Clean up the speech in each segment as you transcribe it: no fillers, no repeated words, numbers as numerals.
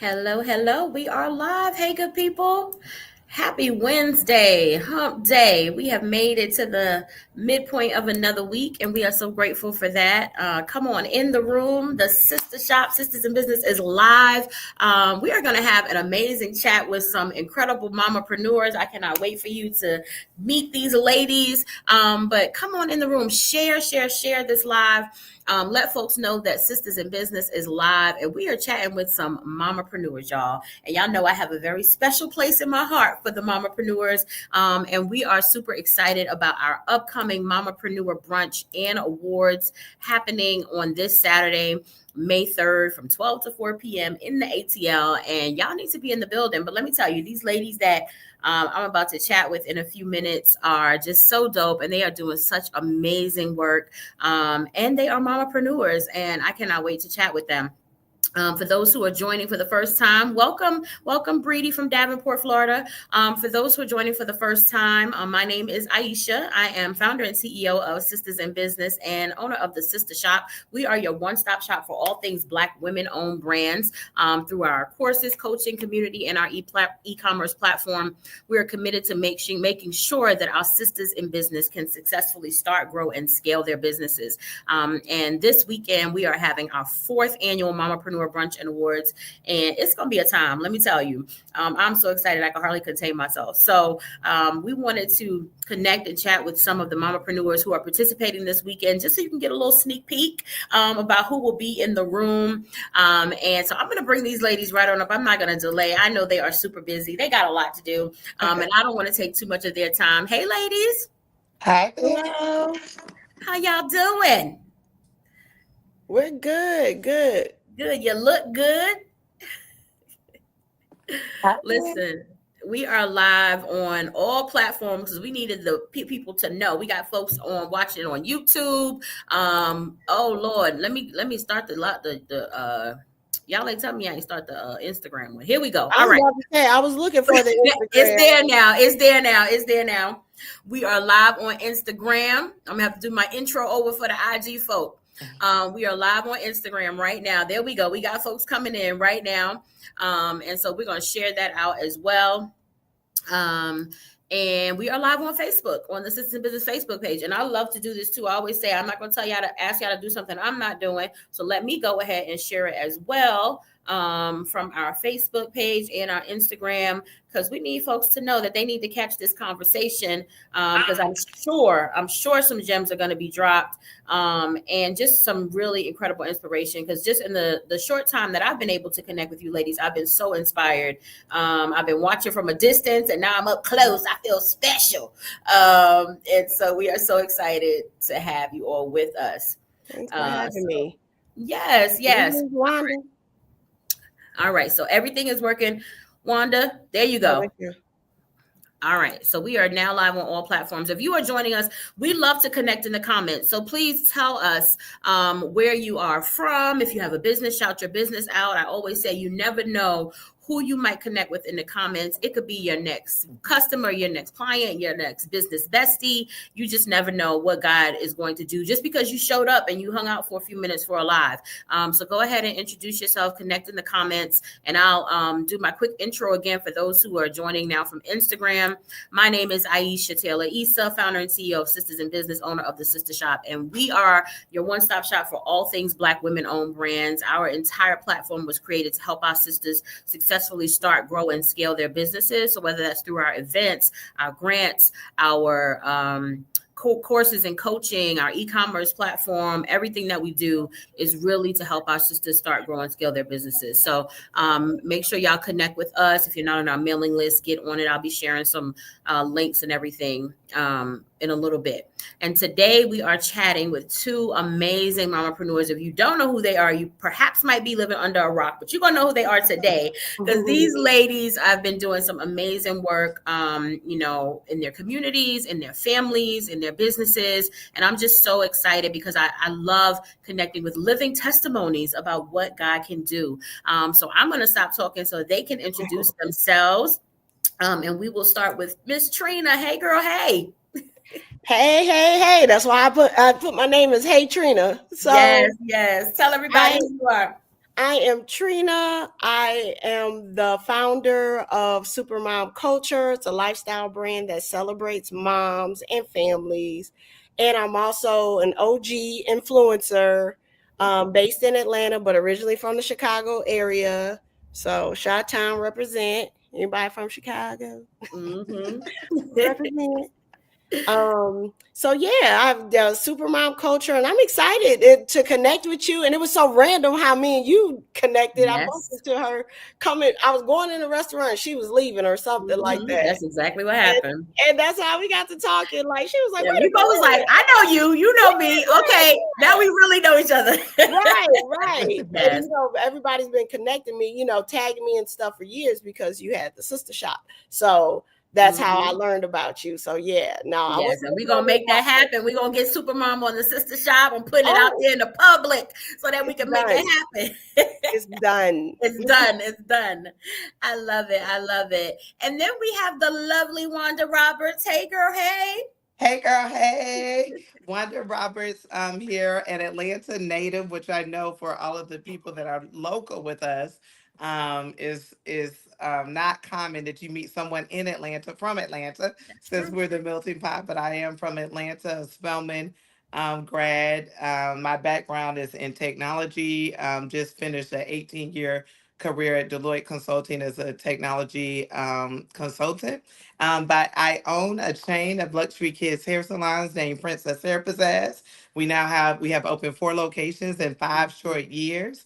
Hello, hello. We are live. Hey, good people. Happy Wednesday, hump day. We have made it to the midpoint of another week, and we are so grateful for that. Come on in the room. The Sister Shop, Sisters in Business, is live. We are going to have an amazing chat with some incredible mamapreneurs. I cannot wait for you to meet these ladies. But come on in the room, share this live. Let folks know that Sisters in Business is live, and we are chatting with some mamapreneurs, y'all. And y'all know I have a very special place in my heart for the mamapreneurs, and we are super excited about our upcoming Mamapreneur Brunch and Awards happening on this Saturday, May 3rd from 12 to 4 p.m. in the ATL, and y'all need to be in the building. But let me tell you, these ladies that I'm about to chat with in a few minutes are just so dope, and they are doing such amazing work, and they are mamapreneurs, and I cannot wait to chat with them. For those who are joining for the first time, welcome Breedy from Davenport, Florida. For those who are joining for the first time, my name is Aisha. I am founder and CEO of Sisters in Business and owner of the Sister Shop. We are your one-stop shop for all things Black women-owned brands. Through our courses, coaching community, and our e-commerce platform, we are committed to making sure that our sisters in business can successfully start, grow, and scale their businesses. And this weekend, we are having our fourth annual Mamapreneur Brunch and Awards, and it's gonna be a time, let me tell you. I'm so excited I can hardly contain myself. So we wanted to connect and chat with some of the mamapreneurs who are participating this weekend, just so you can get a little sneak peek about who will be in the room. And so I'm gonna bring these ladies right on up. I'm not gonna delay. I know they are super busy, they got a lot to do, and I don't want to take too much of their time. Hey ladies. Hi. Hello. How y'all doing? We're good. Good. You look good. Hi. Listen, we are live on all platforms because we needed the people to know. We got folks on watching on YouTube. Oh Lord, let me start y'all ain't tell me I ain't start the Instagram one. Here we go. All right. I was looking for the Instagram. It's there now. We are live on Instagram. I'm gonna have to do my intro over for the IG folk. We are live on Instagram right now. There we go. We got folks coming in right now. And so we're going to share that out as well. And we are live on Facebook, on the Sisters in Business Facebook page. And I love to do this too. I always say, I'm not going to tell y'all to ask y'all to do something I'm not doing. So let me go ahead and share it as well, from our Facebook page and our Instagram, because we need folks to know that they need to catch this conversation, because I'm sure some gems are going to be dropped, and just some really incredible inspiration, because just in the short time that I've been able to connect with you ladies, I've been so inspired. I've been watching from a distance, and now I'm up close. I feel special, and so we are so excited to have you all with us. Thanks for having me. Yes. Wanda. All right, so everything is working. Wanda, there you go. Thank you. All right, so we are now live on all platforms. If you are joining us, we love to connect in the comments. So please tell us where you are from. If you have a business, shout your business out. I always say you never know who you might connect with in the comments. It could be your next customer, your next client, your next business bestie. You just never know what God is going to do just because you showed up and you hung out for a few minutes for a live. So go ahead and introduce yourself, connect in the comments, and I'll do my quick intro again for those who are joining now from Instagram. My name is Aisha Taylor Issa, founder and CEO of Sisters in Business, owner of the Sister Shop, and we are your one-stop shop for all things Black women-owned brands. Our entire platform was created to help our sisters successfully start, grow, and scale their businesses. So whether that's through our events, our grants, our courses and coaching, our e-commerce platform, everything that we do is really to help our sisters start, grow, and scale their businesses. So make sure y'all connect with us. If you're not on our mailing list, get on it. I'll be sharing some links and everything in a little bit. And today we are chatting with two amazing mamapreneurs. If you don't know who they are, you perhaps might be living under a rock, but you're going to know who they are today, because these ladies have been doing some amazing work, in their communities, in their families, in their businesses. And I'm just so excited because I love connecting with living testimonies about what God can do. So I'm going to stop talking so they can introduce themselves. And we will start with Miss Trina. Hey, girl. Hey. Hey. That's why I put my name as Hey Trina. So yes. Tell everybody who you are. I am Trina. I am the founder of Supermom Culture. It's a lifestyle brand that celebrates moms and families. And I'm also an OG influencer based in Atlanta, but originally from the Chicago area. So Chi-Town represent. Anybody from Chicago? Mm-hmm. Represent. So yeah, I've done Supermom Culture, and I'm excited to connect with you. And it was so random how me and you connected. I bumped Yes. into her coming. I was going in a restaurant, and she was leaving or something like Mm-hmm. that. That's exactly what And, happened. and that's how we got to talking. Like she was like, Yeah, "Wait we a both was like, minute, I know you, you know me. Okay, now we really know each other. right, right." And Yes. everybody's been connecting me, tagging me and stuff for years because you had the sister shop. So that's how I Mm-hmm. learned about you. So yeah, no, I Yes, wasn't and we're looking gonna on this make that outfit. happen. We're gonna get Supermom on the sister shop and putting it out Oh, there in the public so that we it's can make it done. happen. It's done. It's done. It's done. I love it. I love it. And then we have the lovely Wanda Roberts. Hey, girl. Hey. Hey girl, hey. Wanda Roberts here, an Atlanta native, which I know for all of the people that are local with us, is not common that you meet someone in Atlanta from Atlanta, That's since true. we're the melting pot, but I am from Atlanta, a Spelman grad. My background is in technology. Just finished an 18-year career at Deloitte Consulting as a technology consultant. But I own a chain of luxury kids hair salons named Princess Hair Pizzazz. We have opened 4 locations in 5 short years.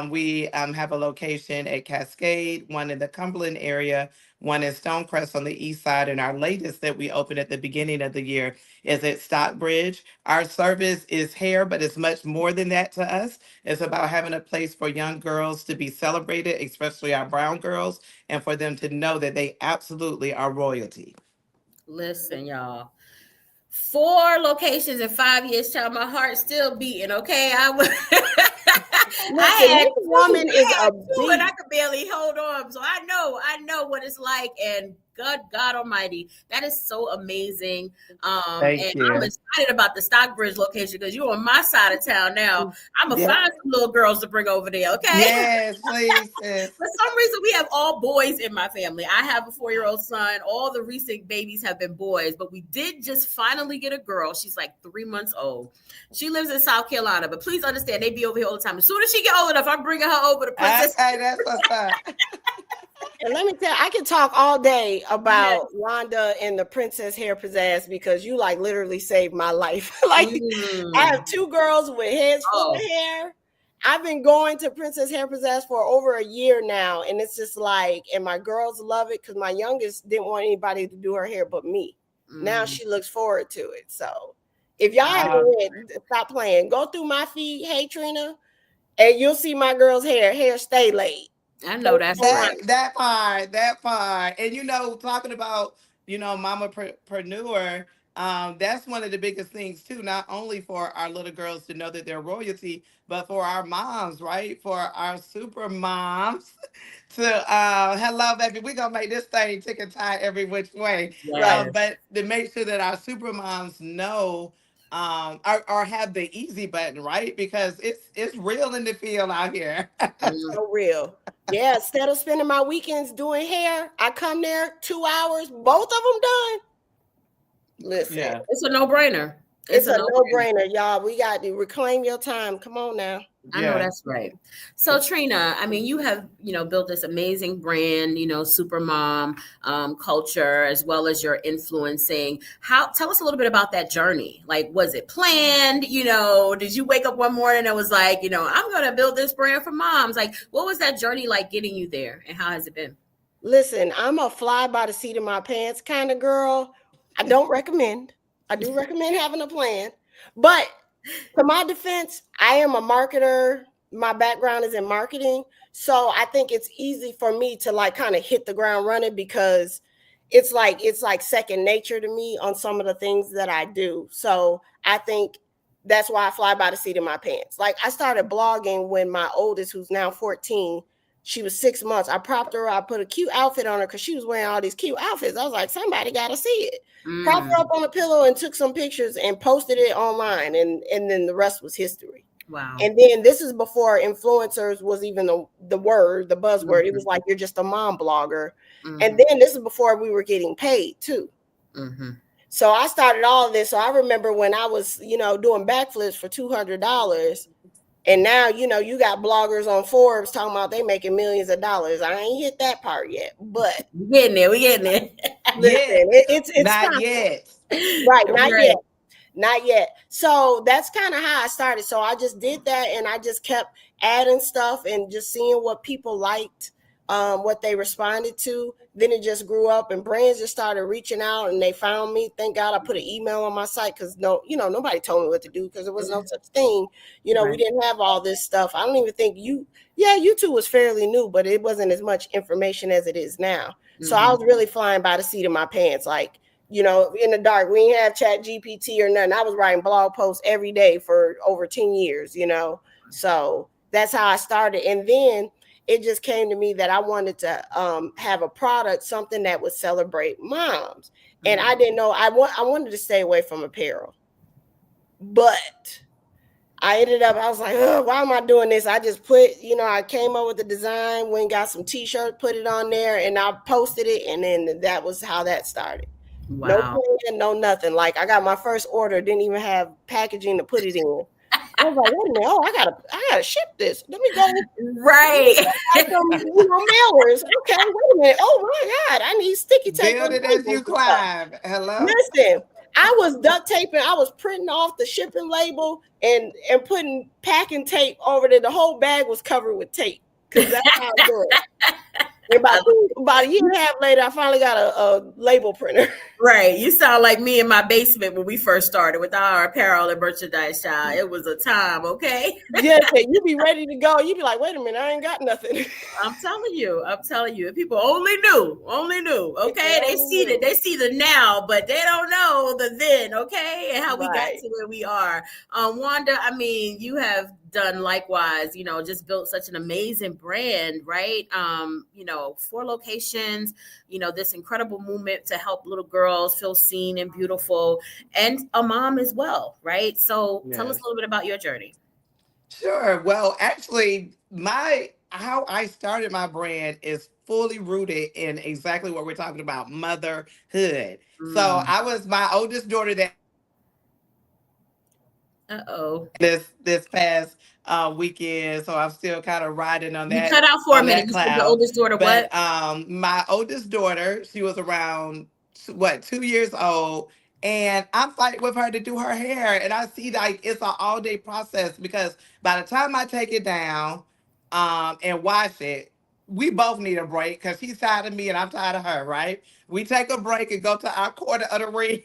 We have a location at Cascade, one in the Cumberland area, one in Stonecrest on the east side, and our latest that we opened at the beginning of the year is at Stockbridge. Our service is hair, but it's much more than that to us. It's about having a place for young girls to be celebrated, especially our brown girls, and for them to know that they absolutely are royalty. Listen, y'all. 4 locations in 5 years, child. My heart's still beating. Okay, I was. Listen, this woman is I a had two, and I beast. could barely hold on. So I know what it's like. And God Almighty, that is so amazing. And Thank I'm you. excited about the Stockbridge location because you're on my side of town now. I'm gonna Yeah. find some little girls to bring over there. Okay. Yes, please, sis. For some reason, we have all boys in my family. I have a 4-year-old son. All the recent babies have been boys, but we did just finally get a girl. She's like 3 months old. She lives in South Carolina, but please understand, they be over here all the time. As soon as she get old enough, I'm bringing her over to Princess. Okay, that's what's up. And let me tell you, I can talk all day Yes. about Wanda and the Princess Hair Pizzazz because you like literally saved my life. Like I Mm. have 2 girls with heads full of Oh, hair. I've been going to Princess Hair Pizzazz for over a year now, and it's just like, and my girls love it because my youngest didn't want anybody to do her hair but me. Now mm. she looks forward to it. So if y'all haven't Um, read, stop playing. Go through my feed, hey Trina, and you'll see my girl's hair. Hair stay laid. I Stay know that's so right. that part. And talking about, Mamapreneur, that's one of the biggest things too, not only for our little girls to know that they're royalty, but for our moms, right? For our super moms to hello baby, we're gonna make this thing tick and tie every which way. right. Yes. But to make sure that our super moms know or have the easy button, right? Because it's real in the field out here. Mm. So real. Yeah, instead of spending my weekends doing hair, I come there 2 hours, both of them done. Listen, Yeah. It's a no brainer. It's it's a a no brainer. no-brainer, y'all. We got to reclaim your time. Come on now. I know Yeah. that's right. So Trina, I mean, you have, built this amazing brand, super mom culture, as well as your influencing. Tell us a little bit about that journey. Like, was it planned? Did you wake up one morning and was like, I'm going to build this brand for moms? Like, what was that journey like getting you there and how has it been? Listen, I'm a fly by the seat of my pants kind of girl. I don't recommend. I do recommend having a plan. But to my defense, I am a marketer. My background is in marketing. So I think it's easy for me to like kind of hit the ground running because it's like second nature to me on some of the things that I do. So I think that's why I fly by the seat of my pants. Like I started blogging when my oldest, who's now 14, she was 6 months. I propped her up, I put a cute outfit on her because she was wearing all these cute outfits. I was like, somebody got to see it. Propped her Mm. up on a pillow and took some pictures and posted it online. And then the rest was history. Wow. And then this is before influencers was even the word, the buzzword. It was like, you're just a mom blogger. And then this is before we were getting paid too. So I started all of this. So I remember when I was, doing backflips for $200. And now, you got bloggers on Forbes talking about they making millions of dollars. I ain't hit that part yet, but we getting there. We getting there. listen, it's not constant. yet. Right, not Right. yet. Not yet. So that's kind of how I started. So I just did that, and I just kept adding stuff and just seeing what people liked, what they responded to. Then it just grew up, and brands just started reaching out, and they found me. Thank God I put an email on my site because nobody told me what to do because there was no such thing. We didn't have all this stuff. I don't even think YouTube was fairly new, but it wasn't as much information as it is now. So I was really flying by the seat of my pants, like, in the dark. We didn't have Chat GPT or nothing. I was writing blog posts every day for over 10 years, So that's how I started. And then it just came to me that I wanted to have a product, something that would celebrate moms. And I didn't know, I wanted to stay away from apparel. But I was like, oh, why am I doing this? I just put, I came up with the design, went and got some t-shirts, put it on there, and I posted it. And then that was how that started. Wow. No plan, no nothing. Like, I got my first order, didn't even have packaging to put it in. I was like, wait a minute, I gotta ship this. Let me go. Right. Some, mailers. Okay, wait a minute. Oh my God, I need sticky tape. Build it as you climb. Hello. Listen, I was duct taping. I was printing off the shipping label and putting packing tape over it. The whole bag was covered with tape because that's how I do it. About a year and a half later, I finally got a label printer. Right. You sound like me in my basement when we first started with our apparel and merchandise, child. It was a time, okay? Yes, you be ready to go. You be like, wait a minute, I ain't got nothing. I'm telling you. People only knew. Okay. They see the now, but they don't know the then, okay? And how we got to where we are. Wanda, I mean, you have done likewise, just built such an amazing brand, right? 4 locations, this incredible movement to help little girls feel seen and beautiful, and a mom as well, right? So tell us a little bit about your journey. Sure. Well, actually, how I started my brand is fully rooted in exactly what we're talking about, motherhood. So I was my oldest daughter that this past weekend, so I'm still kind of riding on that. You cut out for a minute. You said your oldest daughter, but my oldest daughter, she was around 2 years old, and I'm fighting with her to do her hair, and I see like it's an all day process because by the time I take it down and wash it, we both need a break because she's tired of me and I'm tired of her. Right? We take a break and go to our corner of the ring.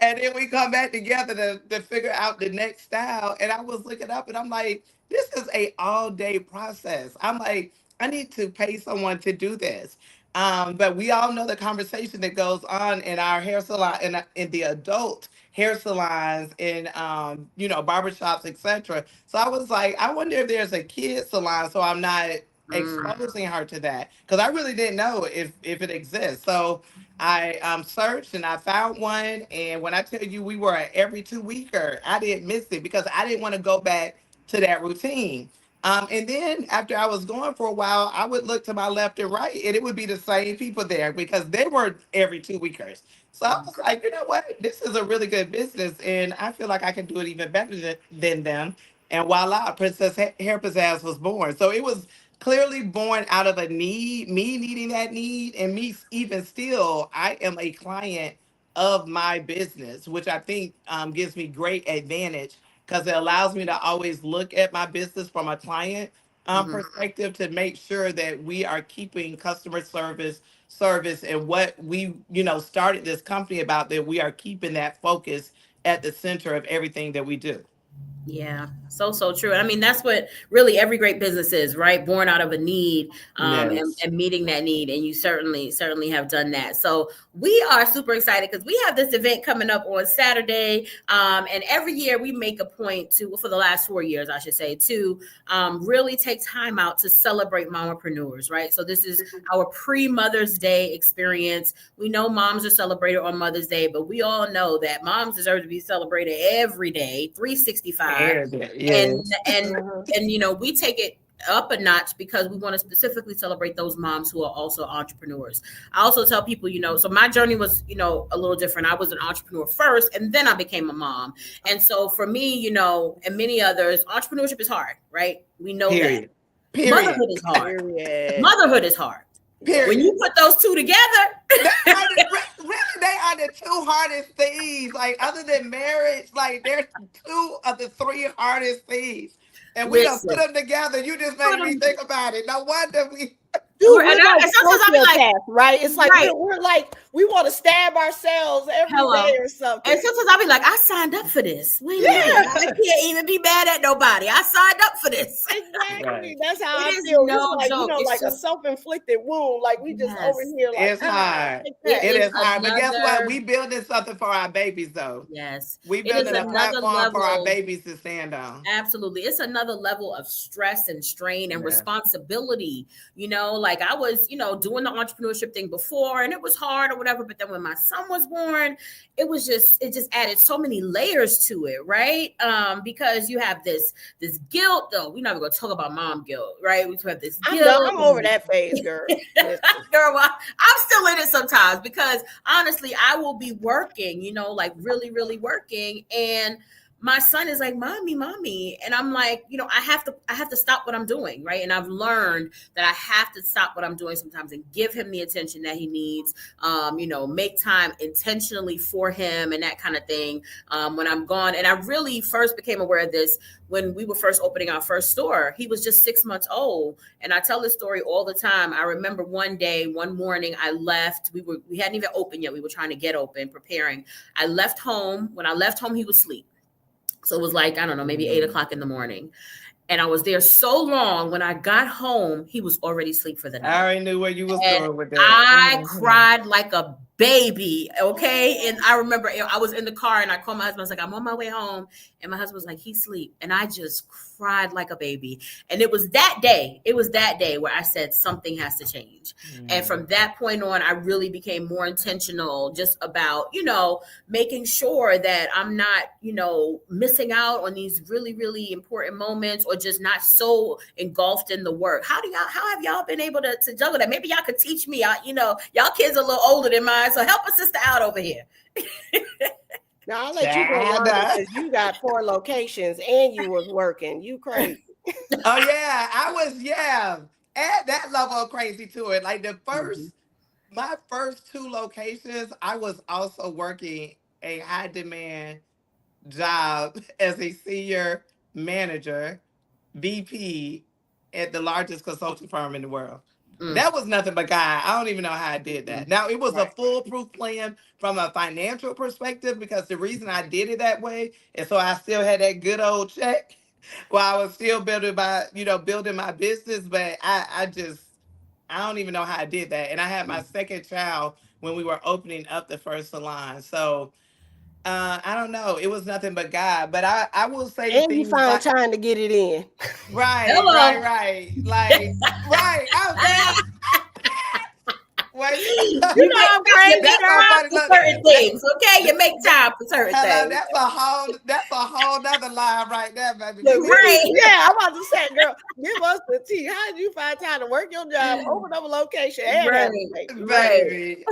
And then we come back together to figure out the next style. And I was looking up and I'm like, this is a all day process. I'm like, I need to pay someone to do this. But we all know the conversation that goes on in our hair salon and in the adult hair salons and barbershops, etc. So I was like, I wonder if there's a kid salon so I'm not exposing her to that because I really didn't know if it exists. So I searched and I found one. And when I tell you we were an every 2 weeker, I didn't miss it because I didn't want to go back to that routine. And then after I was going for a while, I would look to my left and right and it would be the same people there because they were every 2 weekers. So I was like, you know what? This is a really good business and I feel like I can do it even better than them. And voila, Princess Hair Pizzazz was born. So it was clearly born out of a need, me needing that need, and me even still, I am a client of my business, which I think gives me great advantage because it allows me to always look at my business from a client perspective to make sure that we are keeping customer service and what we started this company about, that we are keeping that focus at the center of everything that we do. Yeah, so true. I mean, that's what really every great business is, right? Born out of a need, and meeting that need. And you certainly have done that. So we are super excited because we have this event coming up on Saturday. And every year we make a point to, for the last 4 years, I should say, to really take time out to celebrate Mamapreneurs, right? So this is our pre-Mother's Day experience. We know moms are celebrated on Mother's Day, but we all know that moms deserve to be celebrated every day, 365. are. and Yes. and Mhm. and we take it up a notch because we want to specifically celebrate those moms who are also entrepreneurs. I also tell people, so my journey was, a little different. I was an entrepreneur first and then I became a mom. And so for me, and many others, entrepreneurship is hard, right? We know that. Period. Period. Motherhood is hard. Period. Motherhood is hard. When Period. you put those two together, They are really, they are the two hardest things. Like other than marriage, like they're two of the three hardest things. And we don't put listen, them together. You just put made me them, think about it. No wonder we. Dude, and, we're like and sometimes I'll be like, sociopaths, right? It's like right. we're like we want to stab ourselves every Hello. day or something. And sometimes I'll be like, I signed up for this. Wait a Yeah. minute. I can't even be mad at nobody. I signed up for this. Exactly. Right. That's how It I is feel. no It's like, joke. It's like a just, self-inflicted wound. Like we just over yes. here like It's hard. take It that. It is is hard. But guess what? another, We building something for our babies, though. yes. We It is building a another platform for our level. babies to stand on. Absolutely. It's another level of stress and strain and Yeah. responsibility. Like I was, doing the entrepreneurship thing before and it was hard or whatever. But then when my son was born, it just added so many layers to it, right? Because you have this guilt, though. We're not even gonna talk about mom guilt, right? We have this I'm guilt. done. I'm over that phase, girl. Listen. Girl, well, I'm still in it sometimes because honestly, I will be working, like really, really working, and my son is like, mommy, and I'm like, I have to stop what I'm doing, right? And I've learned that I have to stop what I'm doing sometimes and give him the attention that he needs. Make time intentionally for him and that kind of thing. When I'm gone, and I really first became aware of this when we were first opening our first store. He was just 6 months old, and I tell this story all the time. I remember one morning I left. We hadn't even opened yet. We were trying to get open, preparing. I left home. When I left home, he was asleep. So it was like, I don't know, maybe 8 o'clock in the morning. And I was there so long. When I got home, he was already asleep for the night. I already knew where you was And going with that. I cried like a baby. Okay. And I remember I was in the car and I called my husband. I was like, I'm on my way home. And my husband was like, he's asleep. And I just cried like a baby. And it was that day where I said something has to change. And from that point on, I really became more intentional just about, making sure that I'm not, missing out on these really, really important moments or just not so engulfed in the work. How have y'all been able to juggle that? Maybe y'all could teach me. Y'all kids are a little older than mine, so help a sister out over here. Now I'll let you go on because you got 4 locations and you was working. You crazy. Oh yeah, I was add that level of crazy to it. Like my first 2 locations, I was also working a high demand job as a senior manager, VP at the largest consulting firm in the world. That was nothing but God. I don't even know how I did that. Now, it was a foolproof plan from a financial perspective because the reason I did it that way is so I still had that good old check while I was still building my business. But I don't even know how I did that. And I had my second child when we were opening up the first salon. So I don't know. It was nothing but God. But I will say And you things found like time to get it in. right. Like right. Well, You I'm crazy. that's so time funny. for Look, certain things, okay? You make time for certain hello, things. that's a whole nother line right there, baby. Right. Yeah, I'm about to say, girl, give us the tea. How did you find time to work your job, open up a location, and have a baby? Baby,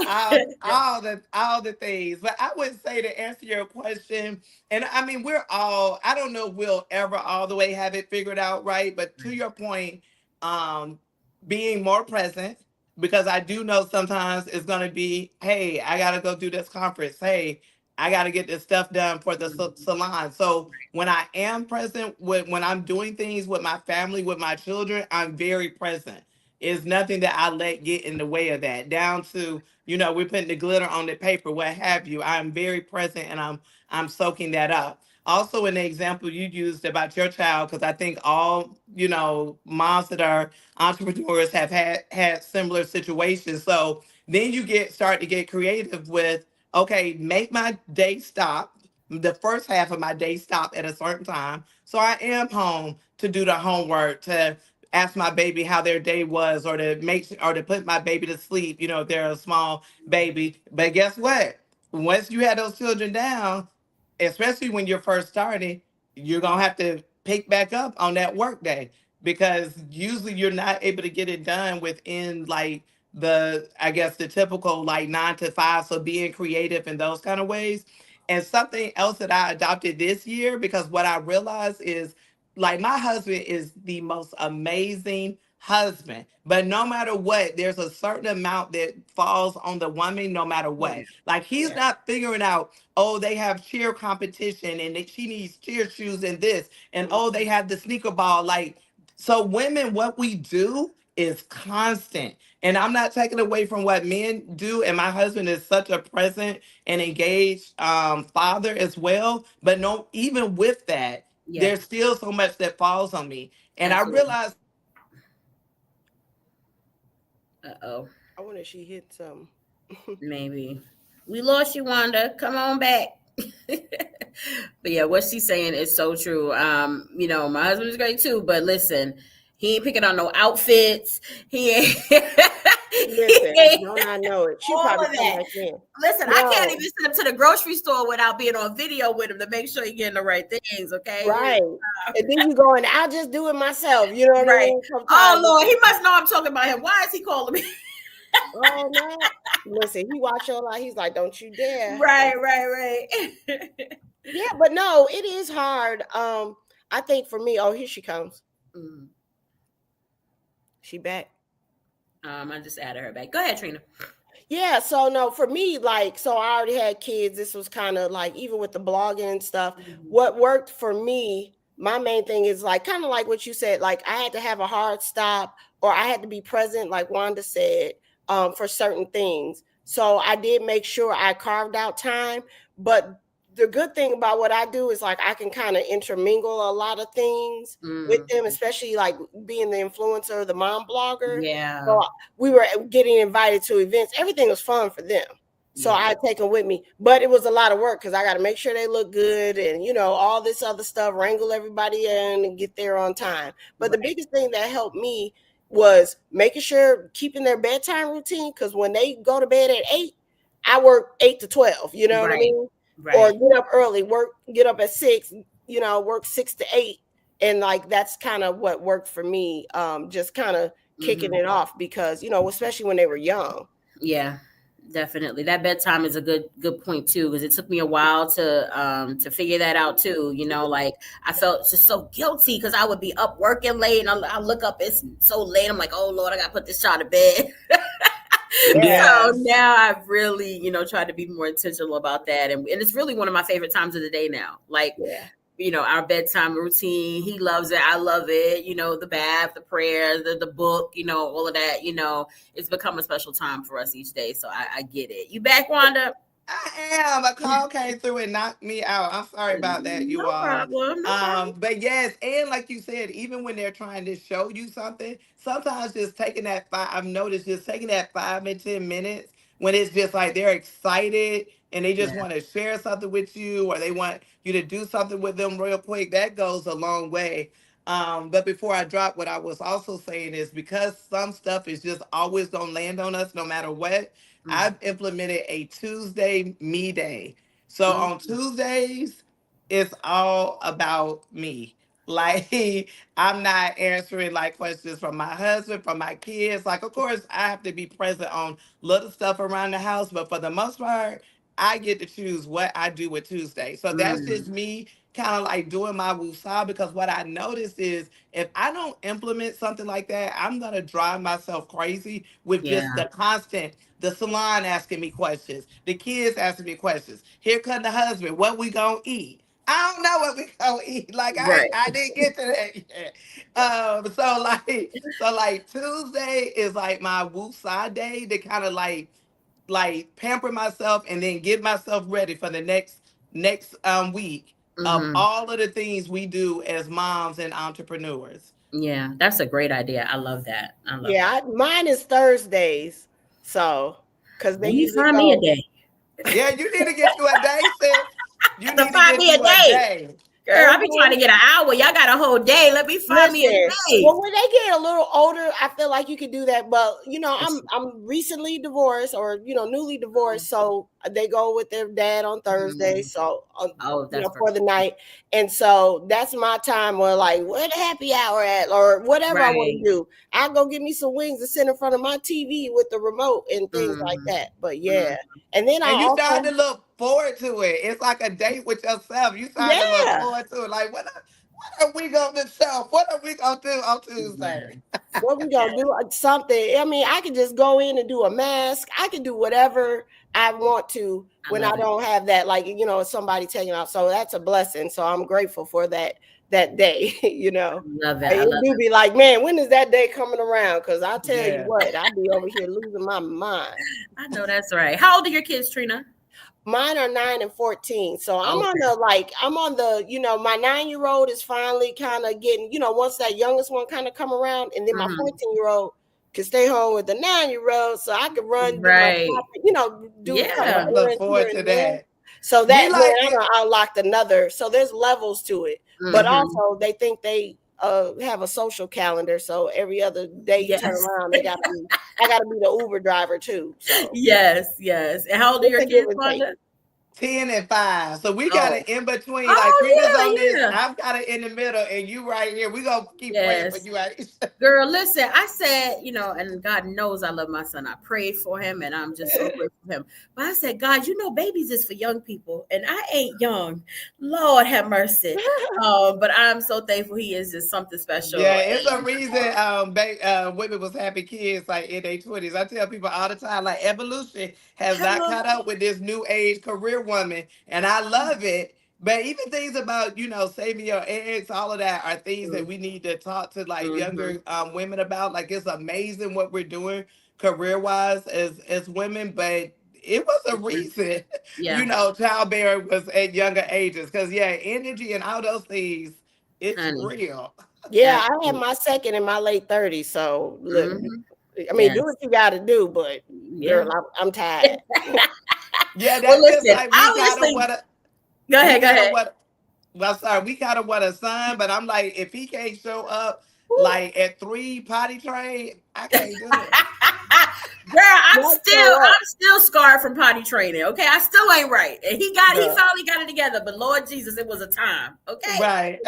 all the things. But I would say to answer your question, and I mean, I don't know if we'll ever all the way have it figured out, right? But to your point, being more present, because I do know sometimes it's going to be, hey, I got to go do this conference. Hey, I got to get this stuff done for the salon. So when I am present, when I'm doing things with my family, with my children, I'm very present. It's nothing that I let get in the way of that. Down to, we're putting the glitter on the paper, what have you. I'm very present and I'm soaking that up. Also, in the example you used about your child, because I think all, moms that are entrepreneurs have had similar situations. So then you start to get creative with, okay, make my day stop, the first half of my day stop at a certain time. So I am home to do the homework, to ask my baby how their day was, or to put my baby to sleep, if they're a small baby. But guess what? Once you have those children down, especially when you're first starting, you're gonna have to pick back up on that work day, because usually you're not able to get it done within like the, I guess, the typical like 9 to 5. So being creative in those kind of ways. And something else that I adopted this year, because what I realized is like my husband is the most amazing husband, but no matter what, there's a certain amount that falls on the woman no matter Yeah. what. Like he's Yeah. not figuring out, oh, they have cheer competition and that she needs cheer shoes and this, and oh, they have the sneaker ball. Like, so women, what we do is constant. And I'm not taking away from what men do. And my husband is such a present and engaged father as well. But no, even with that, Yeah, there's still so much that falls on me. And I absolutely. realized. Uh-oh. I wonder if she hit some. Maybe. We lost you, Wanda. Come on back. But yeah, what she's saying is so true. My husband is great too, but listen, he ain't picking out no outfits. He ain't, he Listen, ain't don't I know it? She all probably of come that. back in. Listen, I can't No, even send him to the grocery store without being on video with him to make sure you're getting the right things, okay? right. And then you go and I'll just do it myself. You know what I Right. mean? Oh Sometimes, Lord, he must know I'm talking about him. Why is he calling me? oh no. Listen, he watch your life. He's like, don't you dare. Right. Yeah, but no, it is hard. I think for me, oh, here she comes. Mm. She back. I just added her back. Go ahead, Trina. Yeah, so no, for me, like, so I already had kids. This was kind of like, even with the blogging and stuff, what worked for me, my main thing is like, kind of like what you said, like, I had to have a hard stop or I had to be present, like Wanda said, for certain things. So I did make sure I carved out time. But the good thing about what I do is like, I can kind of intermingle a lot of things with them, especially like being the influencer, the mom blogger. Yeah. So we were getting invited to events. Everything was fun for them. So Yeah. I take them with me. But it was a lot of work because I got to make sure they look good and, all this other stuff, wrangle everybody in and get there on time. But the biggest thing that helped me was making sure keeping their bedtime routine, because when they go to bed at 8, I work 8 to 12. You know what I mean? Or Right. get up early, get up at 6, work 6 to 8. And like, that's kind of what worked for me. Just kind of kicking it off because, especially when they were young. Yeah, definitely. That bedtime is a good point too, because it took me a while to figure that out too. Like I felt just so guilty because I would be up working late and I look up, it's so late. I'm like, oh Lord, I gotta put this child to bed. So Yes. now I've really, tried to be more intentional about that. And it's really one of my favorite times of the day now. Like, our bedtime routine. He loves it. I love it. The bath, the prayers, the book, all of that, it's become a special time for us each day. So I get it. You back, Wanda? I am. A call came through and knocked me out. I'm sorry about that, you No all. problem. No problem. But yes, and like you said, even when they're trying to show you something, sometimes just taking that I've noticed just taking that 5 and 10 minutes when it's just like they're excited and they just Yeah. want to share something with you or they want you to do something with them real quick, that goes a long way. But before I drop, what I was also saying is because some stuff is just always gonna land on us no matter what. Mm, I've implemented a Tuesday me day. So mm, on Tuesdays, it's all about me. Like I'm not answering like questions from my husband, from my kids. Like, of course, I have to be present on little stuff around the house, but for the most part, I get to choose what I do with Tuesday. So that's just mm. me kind of like doing my woosah, because what I noticed is if I don't implement something like that, I'm gonna drive myself crazy with Yeah. just the constant, the salon asking me questions, the kids asking me questions. Here come the husband, what we gonna eat? I don't know what we gonna eat. Like Right. I didn't get to that yet. So like Tuesday is like my woosah day to kind of like pamper myself and then get myself ready for the next week of Hmm. all of the things we do as moms and entrepreneurs. Yeah, that's a great idea. I love that. I love that. Mine is Thursdays. So, because they When you usually find me a go, day, Yeah, you need to get you a day, sis. You to need to find get me a you a day, day. girl. I be trying to Thursdays. get an hour. Y'all got a whole day. Let me find me a Listen, day. well, when they get a little older, I feel like you could do that. But I'm recently divorced or newly divorced, so They go with their dad on Thursday, so for the night. And so that's my time where like, where the happy hour at, or whatever I want to do. I'll go get me some wings to sit in front of my TV with the remote and things like that. But yeah. And then you start to look forward to it. It's like a date with yourself. You start to look forward to it. Like, what are we going to show? What are we going to do on Tuesday? What we going to do? Something. I mean, I could just go in and do a mask. I can do whatever I want to when I don't have that, like, somebody taking off. So that's a blessing. So I'm grateful for that day, Love it. It do be like, man, when is that day coming around? Because I tell you what, I'll be over here losing my mind. I know that's right. How old are your kids, Trina? Mine are 9 and 14. So I'm on the, my 9-year-old is finally kind of getting, once that youngest one kind of come around, and then my 14-year-old can stay home with the 9-year-old, so I can run, I look forward to that. So that I unlocked another. So there's levels to it, but also they think they have a social calendar. So every other day you turn around, I got to be the Uber driver too. So. Yes. And how old are your kids, Wanda? 10 and 5. So we got it in between. Like Trina's on this, I've got it in the middle, and you right here. We're going to keep praying for you. Girl, listen, I said, and God knows I love my son. I prayed for him, and I'm just so grateful for him. But I said, God, babies is for young people, and I ain't young. Lord have mercy. But I'm so thankful he is just something special. Yeah, it's a reason women was having kids like in their 20s. I tell people all the time, like, evolution has not caught up with this new age career woman, and I love it. But even things about, saving your eggs, all of that are things that we need to talk to like younger women about. Like, it's amazing what we're doing career-wise as women, but it was a reason, childbearing was at younger ages. Because, energy and all those things, it's real. Yeah, I had my second in my late 30s. So, look, I mean, do what you got to do, but girl, I'm tired. Yeah, that's just like Go ahead. We kind of want a son, but I'm like, if he can't show up like at 3 potty train, I can't do it. Girl, I'm still scarred from potty training. Okay, I still ain't right. And he finally got it together. But Lord Jesus, it was a time. Okay, right.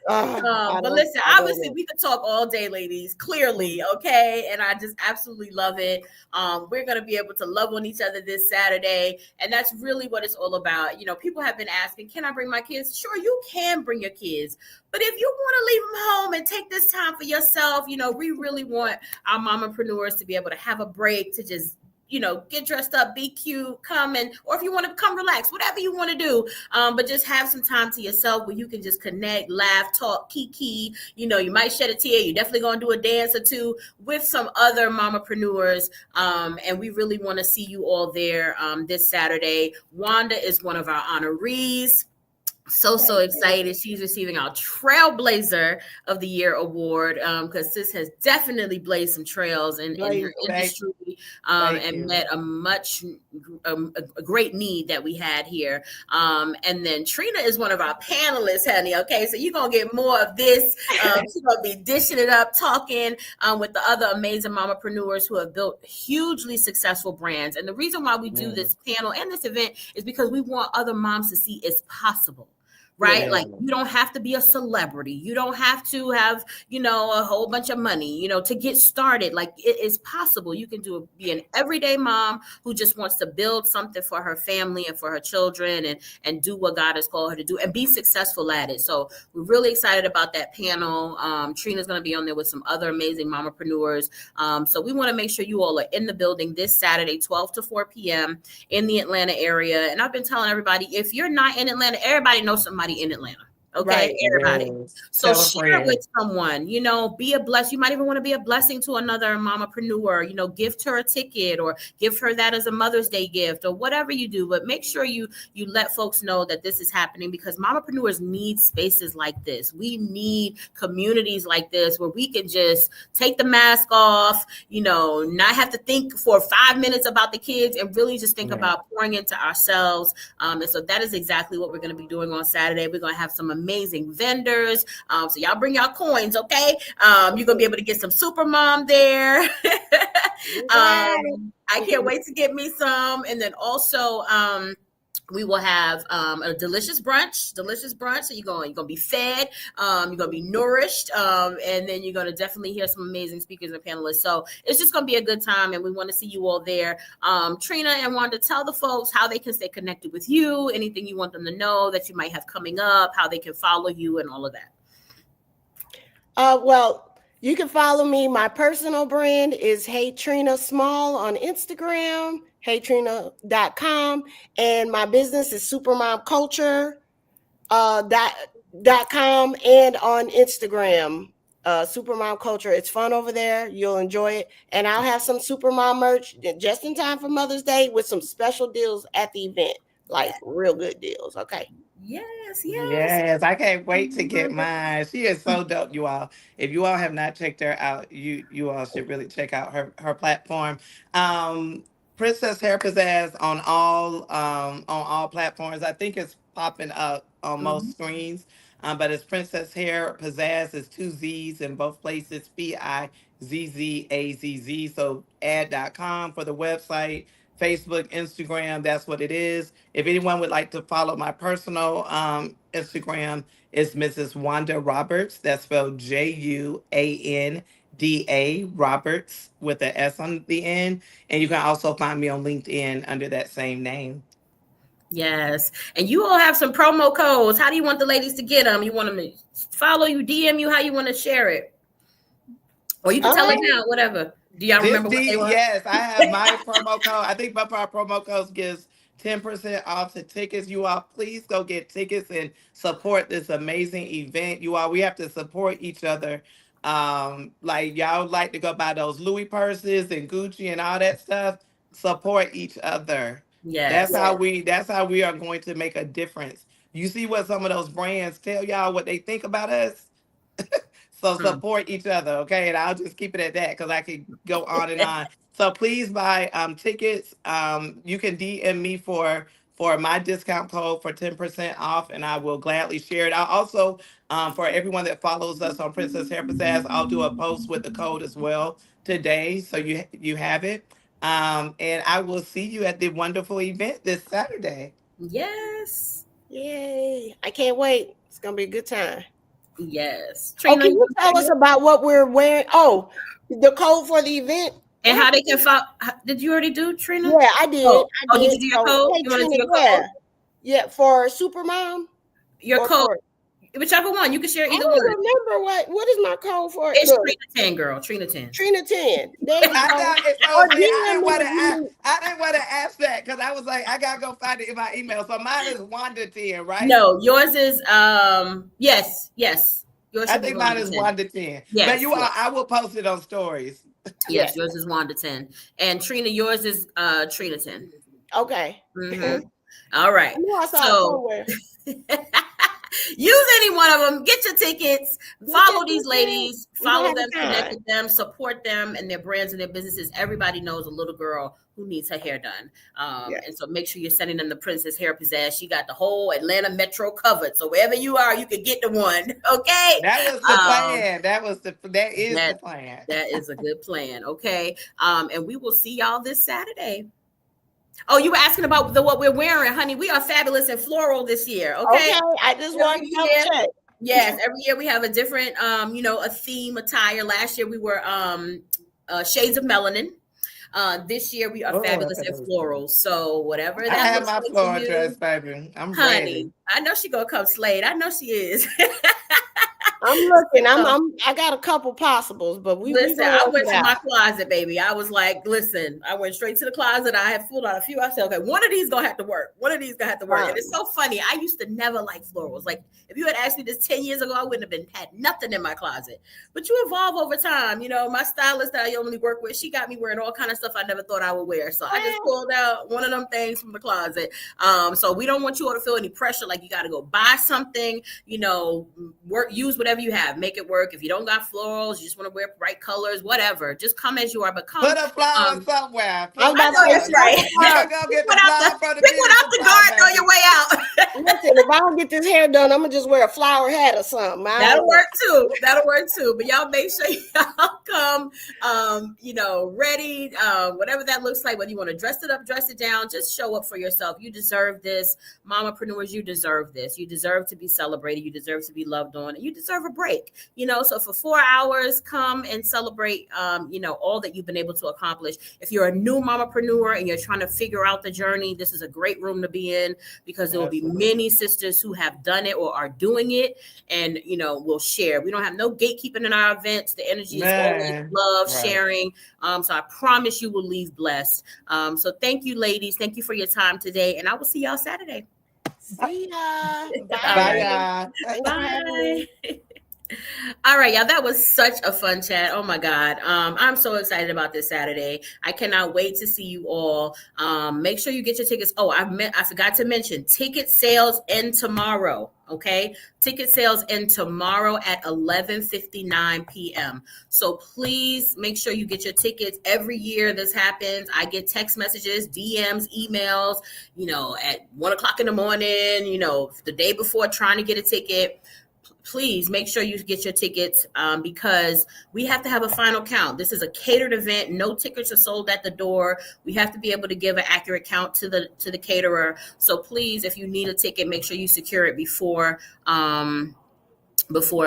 But listen, obviously we could talk all day, ladies. Clearly, okay, and I just absolutely love it. We're gonna be able to love on each other this Saturday, and that's really what it's all about. People have been asking, "Can I bring my kids?" Sure, you can bring your kids. But if you want to leave them home and take this time for yourself, we really want our mamapreneurs to be able to have a break, to just, get dressed up, be cute, come or if you want to come relax, whatever you want to do, but just have some time to yourself where you can just connect, laugh, talk, kiki. You might shed a tear. You're definitely going to do a dance or two with some other mamapreneurs. And we really want to see you all there this Saturday. Wanda is one of our honorees. So excited. She's receiving our Trailblazer of the Year award because sis has definitely blazed some trails in her industry and met a great need that we had here. And then Trina is one of our panelists, honey. Okay, so you're going to get more of this. She's going to be dishing it up, talking with the other amazing mamapreneurs who have built hugely successful brands. And the reason why we do this panel and this event is because we want other moms to see it's possible. Right? Yeah. Like, you don't have to be a celebrity. You don't have to have, a whole bunch of money, to get started. Like, it is possible. You can be an everyday mom who just wants to build something for her family and for her children and do what God has called her to do and be successful at it. So we're really excited about that panel. Trina's going to be on there with some other amazing mamapreneurs. So we want to make sure you all are in the building this Saturday, 12 to 4 p.m. in the Atlanta area. And I've been telling everybody, if you're not in Atlanta, everybody knows somebody in Atlanta. Okay, right. Everybody. Yes. So share with someone, be a blessing. You might even want to be a blessing to another mamapreneur, gift her a ticket or give her that as a Mother's Day gift or whatever you do. But make sure you let folks know that this is happening because mamapreneurs need spaces like this. We need communities like this where we can just take the mask off, not have to think for 5 minutes about the kids and really just think about pouring into ourselves. And so that is exactly what we're going to be doing on Saturday. We're going to have some amazing vendors. So y'all bring y'all coins, okay? You're gonna be able to get some super mom there. I can't wait to get me some. And then also we will have a delicious brunch. So you're gonna be fed, you're gonna be nourished, and then you're gonna definitely hear some amazing speakers and panelists. So it's just gonna be a good time, and we want to see you all there. Trina and Wanda, tell the folks how they can stay connected with you, anything you want them to know that you might have coming up, how they can follow you, and all of that. Well, you can follow me. My personal brand is Hey Trina Small on Instagram, heytrina.com, and my business is supermomculture.com and on Instagram, supermomculture. It's fun over there. You'll enjoy it. And I'll have some supermom merch just in time for Mother's Day with some special deals at the event, like real good deals. Okay. Yes, I can't wait to get mine. She is so dope, you all. If you all have not checked her out, you all should really check out her platform. Princess Hair Pizzazz on all platforms. I think it's popping up on most screens. But it's Princess Hair Pizzazz. It's 2 Z's in both places. PIZZAZZ. So ad.com for the website. Facebook, Instagram, that's what it is. If anyone would like to follow my personal Instagram, it's Mrs. Wanda Roberts. That's spelled JUANDA Roberts with an S on the end. And you can also find me on LinkedIn under that same name. Yes. And you all have some promo codes. How do you want the ladies to get them? You want them to follow you, DM you, how you want to share it? Or you can tell it now, whatever. Do y'all remember what they were? Yes, I have my promo code. I think our promo code gives 10% off to tickets. You all, please go get tickets and support this amazing event. You all, we have to support each other. Like y'all like to go buy those Louis purses and Gucci and all that stuff. Support each other. Yes. That's how we are going to make a difference. You see what some of those brands tell y'all what they think about us? So support each other, okay? And I'll just keep it at that because I could go on and on. So please buy tickets. You can DM me for my discount code for 10% off, and I will gladly share it. I'll also, for everyone that follows us on Princess Hair Pizzazz, I'll do a post with the code as well today, so you have it. And I will see you at the wonderful event this Saturday. Yes. Yay. I can't wait. It's going to be a good time. Yes. Trina, can you tell us about what we're wearing? Oh, the code for the event. And how they can follow. Did you already do, Trina? Yeah, I did. Oh, did you do your code? Hey, you want to do your code? code? Yeah, for Supermom. Your code. Whichever one. You can share either one. I don't remember what is my code for. It's Trina 10, girl. Trina 10. Trina 10. There you go. I didn't want to ask that because I was like, I gotta go find it in my email. So mine is Wanda 10, right? No, yours is yes. Yours I think mine is Wanda 10. Yes, but I will post it on stories. Yes, yours is Wanda 10. And Trina, yours is Trina 10. Okay. Mm-hmm. All right. I saw it somewhere. Use any one of them. Get your tickets. Follow these ladies. Follow them. Connect with them. Support them and their brands and their businesses. Everybody knows a little girl who needs her hair done. And so make sure you're sending them the Princess Hair Pizzazz. She got the whole Atlanta metro covered. So wherever you are, you can get the one. Okay. That was the plan. That is the plan. That is a good plan. Okay. And we will see y'all this Saturday. Oh, you were asking about what we're wearing, honey. We are fabulous and floral this year. Okay. I just want to check. Yes, every year we have a different, a theme attire. Last year we were shades of melanin. This year we are fabulous and floral. So whatever that I have my floral dress, baby. I'm ready. I know she gonna come slayed. I know she is. I'm looking. I got a couple possibles, but I went to my closet, baby. I was like, listen, I went straight to the closet. I had pulled out a few. I said, okay, one of these gonna have to work. And it's so funny. I used to never like florals. Like if you had asked me this 10 years ago, I wouldn't have had nothing in my closet. But you evolve over time. You know, my stylist that I only work with, she got me wearing all kind of stuff I never thought I would wear. So I just pulled out one of them things from the closet. So we don't want you all to feel any pressure. Like you got to go buy something. You know, use whatever whatever you have, make it work. If you don't got florals, you just want to wear bright colors, whatever, just come as you are, but come. Put a flower somewhere. Put I was I about know to that's say, right. You can go get the flower from the Pick one beauty out the supply, garden on your way out. listen, if I don't get this hair done, I'm gonna just wear a flower hat or something. That'll work too. That'll work too. But y'all make sure y'all come, ready, whatever that looks like, whether you want to dress it up, dress it down, just show up for yourself. You deserve this. Mamapreneurs, you deserve this. You deserve to be celebrated. You deserve to be loved on. And you deserve a break, so for 4 hours, come and celebrate, all that you've been able to accomplish. If you're a new mamapreneur and you're trying to figure out the journey, this is a great room to be in, because there will be many sisters who have done it or are doing it. And, we'll share. We don't have no gatekeeping in our events. The energy is always love, sharing. So I promise you will leave blessed. So thank you, ladies. Thank you for your time today. And I will see y'all Saturday. See ya. Bye, y'all. Bye. All right, y'all. That was such a fun chat. Oh my God. I'm so excited about this Saturday. I cannot wait to see you all. Make sure you get your tickets. Oh, I forgot to mention, ticket sales end tomorrow. Okay. Ticket sales end tomorrow at 11:59 p.m. So please make sure you get your tickets. Every year this happens. I get text messages, DMs, emails, at 1:00 in the morning, the day before, trying to get a ticket. Please make sure you get your tickets, because we have to have a final count. This is a catered event. No tickets are sold at the door. We have to be able to give an accurate count to the caterer. So please, if you need a ticket, make sure you secure it before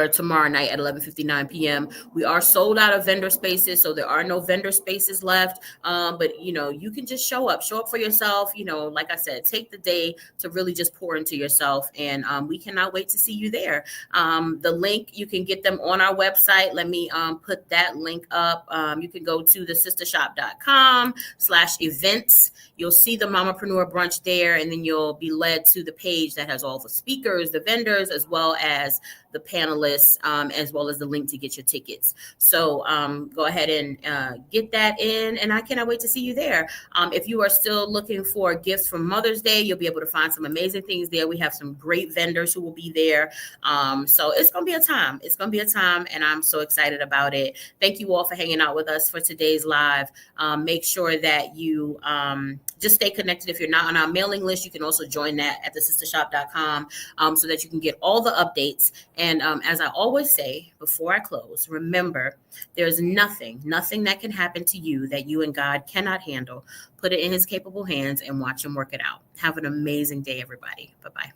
tomorrow night at 11:59 p.m. We are sold out of vendor spaces, so there are no vendor spaces left. But you can just show up for yourself. Like I said, take the day to really just pour into yourself, and we cannot wait to see you there. The link, you can get them on our website. Let me put that link up. You can go to thesistershop.com/events. You'll see the Mamapreneur brunch there, and then you'll be led to the page that has all the speakers, the vendors, as well as the panelists, as well as the link to get your tickets. So go ahead and get that in, and I cannot wait to see you there. If you are still looking for gifts for Mother's Day, you'll be able to find some amazing things there. We have some great vendors who will be there. So it's going to be a time. It's going to be a time, and I'm so excited about it. Thank you all for hanging out with us for today's live. Make sure that you just stay connected. If you're not on our mailing list, you can also join that at thesistershop.com, so that you can get all the updates. And as I always say before I close, remember, there's nothing that can happen to you that you and God cannot handle. Put it in his capable hands and watch him work it out. Have an amazing day, everybody. Bye-bye.